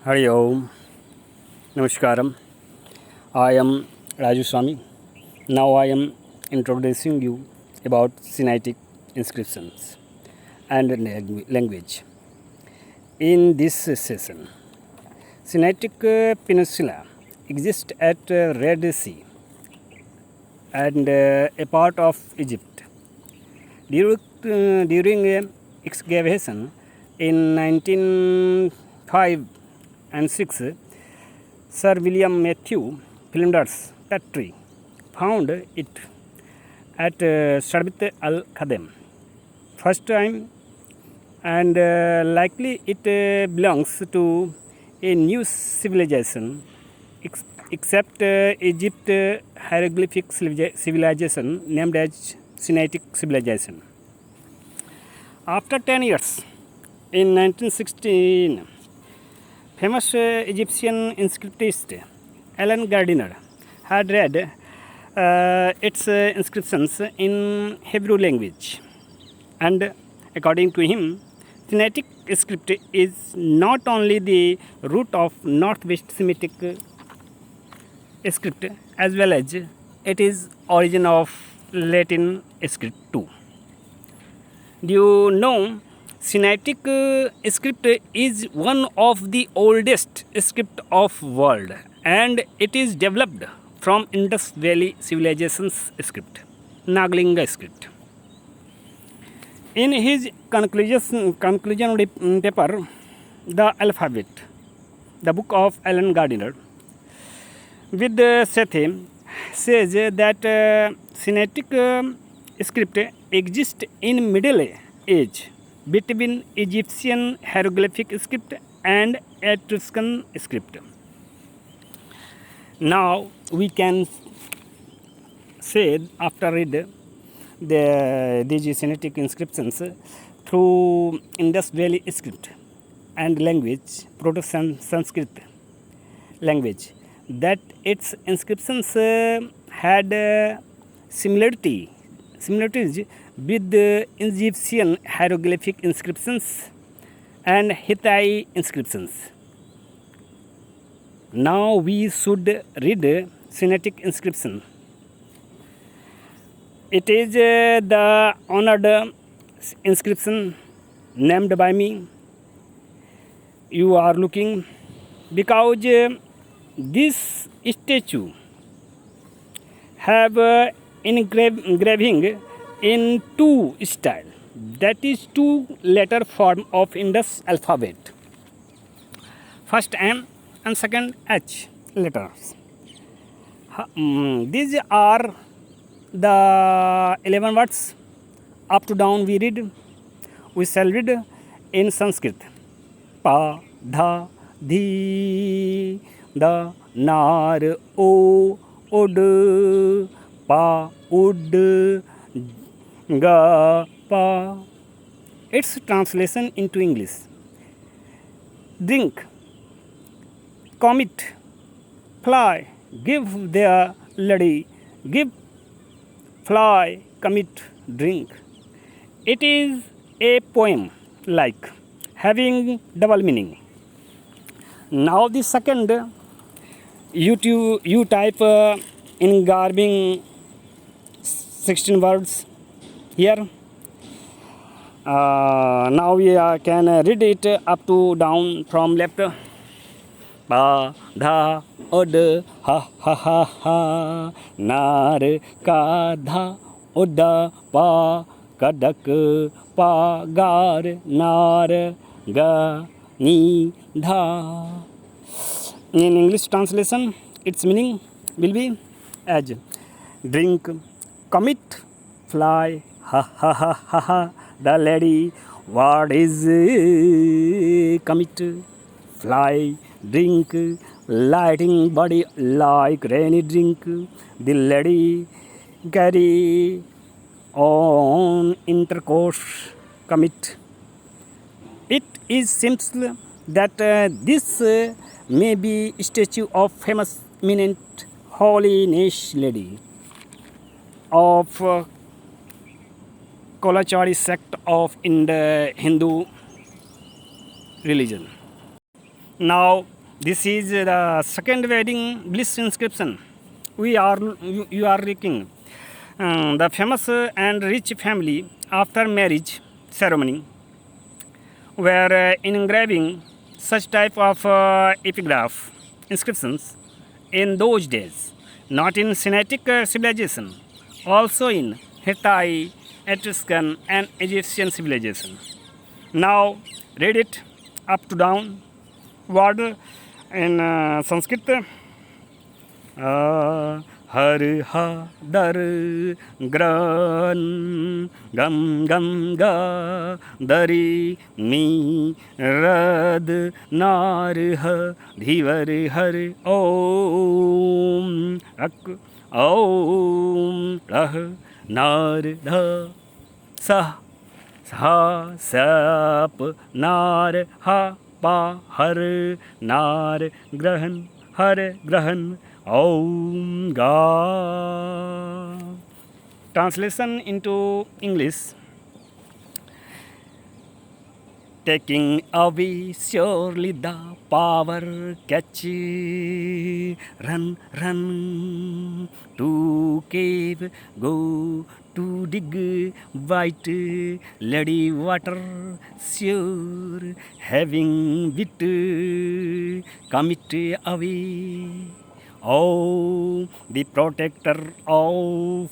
Hari Om, Namaskaram. I am Raju Swami. Now I am introducing you about Sinaitic inscriptions and language. In this session, Sinaitic Peninsula exists at Red Sea and a part of Egypt. During excavation in 1905 and 6, Sir William Matthew Flinders Petrie found it at Sharbit al Khadem. First time, and likely it belongs to a new civilization, except Egypt hieroglyphic civilization named as Sinaitic civilization. After 10 years, in 1916, famous Egyptian inscriptist Alan Gardiner had read its inscriptions in Hebrew language, and according to him, Sinaitic script is not only the root of Northwest Semitic script as well as it is origin of Latin script too. Do you know Sinaitic script is one of the oldest script of world, and it is developed from Indus Valley civilization's script, Naglinga script. In his conclusion paper, The Alphabet, the book of Alan Gardiner, with Sethe says that Sinaitic script exists in Middle Age between Egyptian hieroglyphic script and Etruscan script. Now we can say after read these Sinaitic inscriptions through Indus Valley script and language, Proto-Sanskrit language, that its inscriptions had similarities with the Egyptian hieroglyphic inscriptions and Hittite inscriptions. Now we should read Sinaitic inscription. It is the honored inscription named by me. You are looking because this statue have engraving in two style, that is two letter form of Indus alphabet, first M and second H letters. These are the 11 words. Up to down we shall read in Sanskrit. Pa dha dhi da nar o od pa ud ga pa. Its translation into English: drink, commit, fly, give their lady, give, fly, commit, drink. It is a poem like having double meaning. Now the second, you type in garbing 16 words here. Now we can read it up to down from left. Pa dha od ha ha ha ha nar ka dha oda pa kadak pa gar nar ga ni dha. In English translation, its meaning will be as drink, commit, fly, ha ha ha ha ha. The lady, what is commit, fly, drink, lighting body like rainy drink. The lady carry on intercourse, commit. It is seems that this may be statue of famous eminent holy Nash lady of Kolachari sect of in the Hindu religion. Now, this is the second wedding bliss inscription. You are looking the famous and rich family after marriage ceremony were engraving such type of epigraph inscriptions in those days, not in Semitic civilization, also in Hittite, Etruscan, and Egyptian civilization. Now, read it up to down word in Sanskrit. हर हा दर grown गम गम गा दरी मी रद नार ह धीवर हर ओम अक ओम रह नार ध सह सा सप नार हा पा हर नार ग्रहण हर ग्रहण Om Ga. Translation into English. Taking away surely the power, catch, run, run, to cave, go, to dig, white, bloody water, sure, having wit, commit away. Oh, the protector of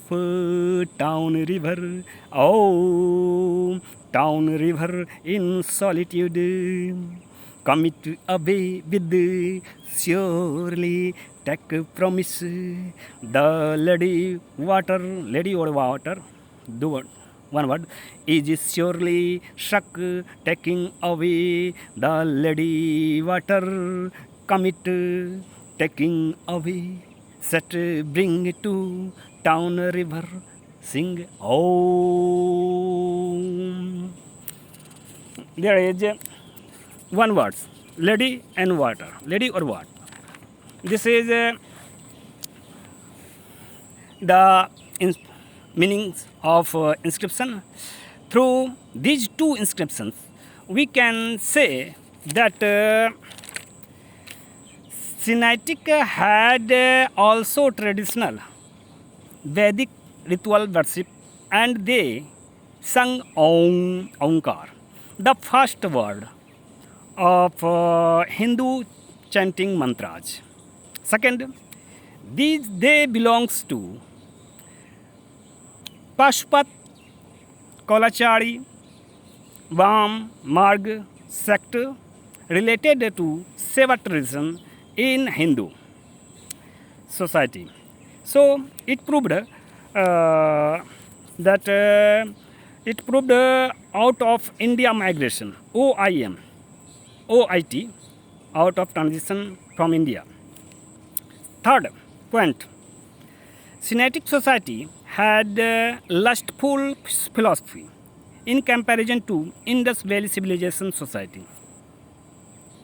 town river, oh, town river in solitude, commit away with surely take promise, the lady water, one word, is surely struck, taking away the lady water, commit taking away, set bring to town river, sing Om. There is one word, lady and water, lady or what. This is the meanings of inscription. Through these two inscriptions, we can say that Sinaitic had also traditional Vedic ritual worship, and they sung Om, Omkar, the first word of Hindu chanting mantras. Second, they belongs to Pashpat, Kolachari, Vam, Marg sect related to Seva tradition in Hindu society. So it proved out of India migration, OIT, out of transition from India. Third point, Sinaitic society had lustful philosophy in comparison to Indus Valley civilization society.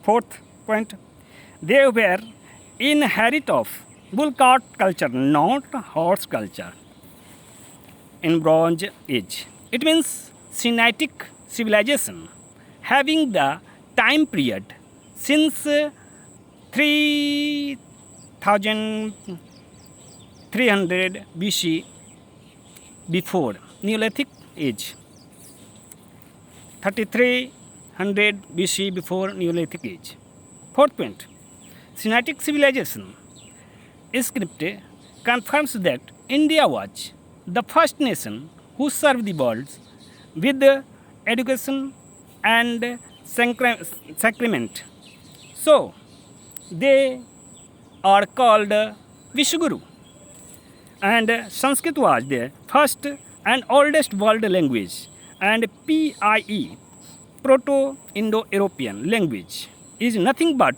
Fourth point, they were inherit of bull cart culture, not horse culture in Bronze Age. It means Sinaitic civilization having the time period since 3300 BC before Neolithic age. 3300 BC before Neolithic age. Fourth point, Sinaitic civilization script confirms that India was the first nation who served the world with education and sacrament. So, they are called Vishwaguru. And Sanskrit was the first and oldest world language, and PIE, Proto-Indo-European language, is nothing but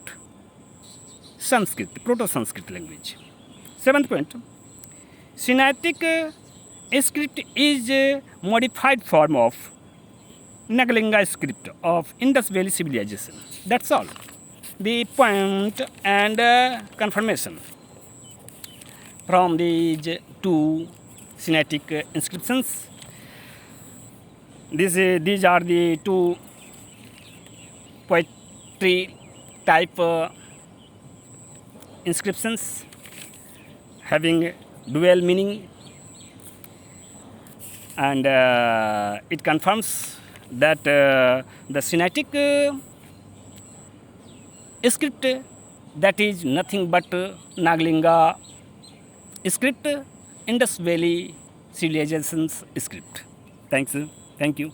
Sanskrit, Proto-Sanskrit language. Seventh point, Sinaitic script is a modified form of Nagalinga script of Indus Valley civilization. That's all. The point and confirmation from these two Sinaitic inscriptions. These are the two poetry type inscriptions having dual meaning, and it confirms that the Sinaitic script, that is nothing but Nagalinga script, Indus Valley civilization's script. Thank you.